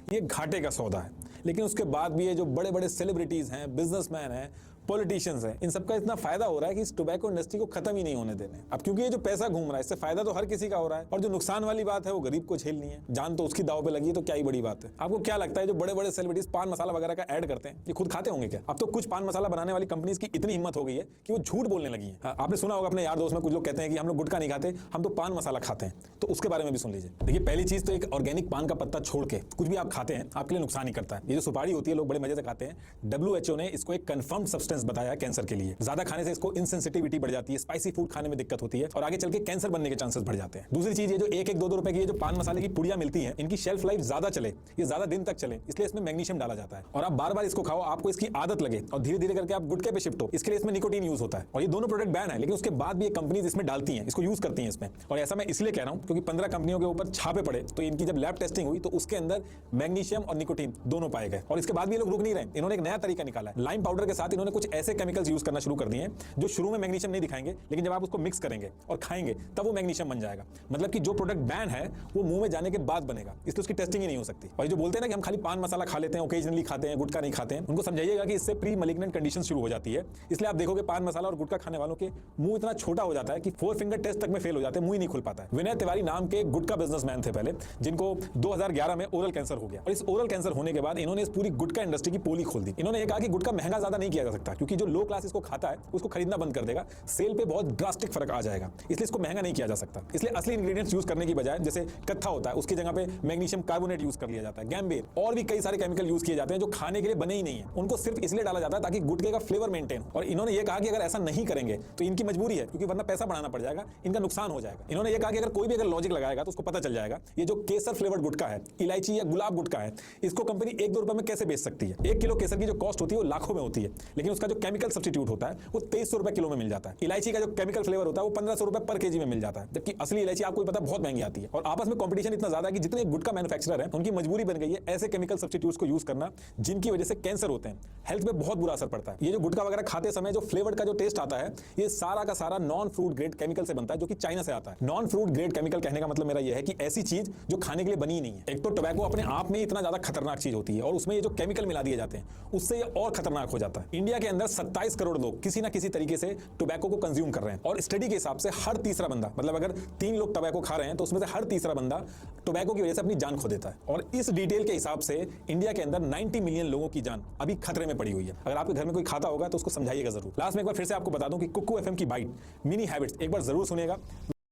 ये घाटे का सौदा है। लेकिन उसके बाद भी ये जो बड़े बड़े सेलिब्रिटीज हैं, बिजनेसमैन हैं, पॉलिटिशियंस हैं, इन सबका इतना फायदा हो रहा है कि इस टोबैको इंडस्ट्री को खत्म ही नहीं होने देने। अब क्योंकि ये जो पैसा घूम रहा है, इससे फायदा तो हर किसी का हो रहा है, और जो नुकसान वाली बात है वो गरीब को झेलनी है। जान तो उसकी दाव पे लगी है, तो क्या ही बड़ी बात है। आपको क्या लगता है जो बड़े बड़े सेलिब्रिटीज पान मसाला वगैरह का ऐड करते हैं, ये खुद खाते होंगे क्या? अब तो कुछ पान मसाला बनाने वाली कंपनीज की इतनी हिम्मत हो गई है कि वो झूठ बोलने लगी है। आपने सुना होगा अपने यार दोस्त में कुछ लोग कहते हैं कि हम लोग गुटखा नहीं खाते, हम तो पान मसाला खाते हैं। तो उसके बारे में भी सुन लीजिए। देखिए, पहली चीज तो एक ऑर्गेनिक पान का पत्ता छोड़ के कुछ भी आप खाते हैं आपके लिए नुकसान ही करता है। ये जो सुपारी होती है लोग बड़े मजे से खाते हैं, WHO ने इसको एक कंफर्म्ड सब्सटेंस बताया है कैंसर के लिए। ज्यादा खाने से इसको इनसेंसिटिविटी बढ़ जाती है, स्पाइसी फूड खाने में दिक्कत होती है और आगे चल के कैंसर बनने के चांसेस बढ़ जाते हैं। दूसरी चीज, ये जो 1-2 रुपए की ये जो पान मसाले की पुड़िया मिलती है, इनकी शेल्फ लाइफ ज्यादा चले, ये ज्यादा दिन तक चले, इसलिए इसमें मैग्नीशियम डाला जाता है। और आप बार बार इसको खाओ, आपको इसकी आदत लगे और धीरे धीरे करके आप गुटखे पे शिफ्ट हो, इसके लिए इसमें निकोटीन यूज होता है। और ये दोनों प्रोडक्ट बैन है, लेकिन उसके बाद भी ये कंपनीज इसमें डालती हैं, इसको यूज करती हैं इसमें। और ऐसा मैं इसलिए कह रहा हूं क्योंकि 15 कंपनियों के ऊपर छापे पड़े, तो इनकी जब लैब टेस्टिंग हुई तो उसके अंदर मैग्नीशियम और निकोटीन दोनों पाए गए। और इसके बाद भी ये लोग रुक नहीं रहे, इन्होंने एक नया तरीका निकाला है। लाइम पाउडर के साथ इन्होंने कुछ ऐसे केमिकल्स यूज करना शुरू कर दिए हैं जो शुरू में मैग्नीशियम नहीं दिखाएंगे, लेकिन जब आप उसको मिक्स करेंगे और खाएंगे तब वो मैग्नीशियम बन जाएगा। मतलब कि जो प्रोडक्ट बैन है वो मुंह में जाने के बाद बनेगा, इसलिए उसकी टेस्टिंग ही नहीं हो सकती। और जो बोलते हैं ना कि हम खाली पान मसाला खा लेते हैं, ओकेजनली खाते हैं, गुटखा नहीं खाते हैं, उनको समझाइएगा कि इससे प्री मैलिग्नेंट कंडीशन शुरू हो जाती है। इसलिए आप देखोगे पान मसाला और गुटखा खाने वालों के मुंह इतना छोटा हो जाता है कि 4 फिंगर टेस्ट तक में फेल हो जाते हैं, मुंह ही नहीं खुल पाता है। विनय तिवारी नाम के गुटखा बिजनेसमैन थे पहले, जिनको 2011 में ओरल कैंसर हो गया। और इस ओरल कैंसर होने के बाद इन्होंने इस पूरी गुटखा इंडस्ट्री की पोली खोल दी। इन्होंने कहा कि गुटखा महंगा ज्यादा नहीं किया जा सकता, क्योंकि जो लो क्लास इसको खाता है उसको खरीदना बंद कर देगा, सेल पे बहुत ड्रास्टिक फर्क आ जाएगा, इसलिए इसको महंगा नहीं किया जा सकता। इसलिए असली इंग्रेडिएंट्स यूज करने की बजाय जैसे कत्था होता है उसकी जगह पे मैग्नीशियम कार्बोनेट यूज कर लिया जाता है, गैम्बेर और भी कई सारे केमिकल यूज किए जाते हैं जो खाने के लिए बने ही नहीं है। उनको सिर्फ इसलिए डाला जाता है ताकि गुटखे का फ्लेवर मेंटेन हो। और इन्होंने ये कहा कि अगर ऐसा नहीं करेंगे तो इनकी मजबूरी है, क्योंकि वरना पैसा बढ़ाना पड़ जाएगा, इनका नुकसान हो जाएगा। इन्होंने ये कहा कि अगर कोई भी अगर लॉजिक लगाएगा तो उसको पता चल जाएगा ये जो केसर फ्लेवर्ड गुटखा है, इलायची या गुलाब गुटखा है, इसको कंपनी 1-2 रुपए में कैसे बेच सकती है। 1 किलो केसर की जो कॉस्ट होती है वो लाखों में होती है, लेकिन उसका जो केमिकल सब्स्टिट्यूट होता है वो 2300 रुपए किलो में मिल जाता है। इलायची का जो केमिकल फ्लेवर होता है वो 1500 रुपए पर केजी में मिल जाता है, जबकि असली इलायची आपको पता बहुत महंगी आती है। और आपस में कंपटीशन इतना ज्यादा है कि जितने गुटखा मैन्युफैक्चरर हैं उनकी मजबूरी बन गई है ऐसे केमिकल सब्स्टिट्यूट्स को यूज करना जिनकी वजह से कैंसर होते हैं, हेल्थ पे बहुत बुरा असर पड़ता है। ये जो गुटखा वगैरह खाते समय जो फ्लेवर्ड का जो टेस्ट आता है, ये सारा का सारा नॉन फ्रूट ग्रेड केमिकल से बनता है, जो कि चाइना से आता है। नॉन फ्रूट ग्रेड केमिकल कहने का मतलब मेरा यह है कि ऐसी चीज जो खाने के लिए बनी ही नहीं है। एक तो टोबैको अपने आप में इतना ज्यादा खतरनाक चीज होती है और उसमें ये जो केमिकल मिला दिए जाते हैं उससे ये और खतरनाक हो जाता है। इंडिया के अंदर 27 करोड़ लोग किसी ना किसी तरीके से टोबैको को कंज्यूम कर रहे हैं, और स्टडी के हिसाब से हर तीसरा बंदा, मतलब अगर 3 लोग टोबैको खा रहे हैं तो उसमें से हर तीसरा बंदा टोबैको की वजह से अपनी जान खो देता है। और इस डिटेल के हिसाब से इंडिया के अंदर 90 मिलियन लोगों की जान अभी खतरे में पड़ी हुई है। अगर आपके घर में कोई खाता होगा तो उसको समझाइएगा जरूर। लास्ट में एक बार फिर से आपको बता दूं कि कुकू FM की बाइट मिनी हैबिट्स एक बार जरूर सुनिएगा।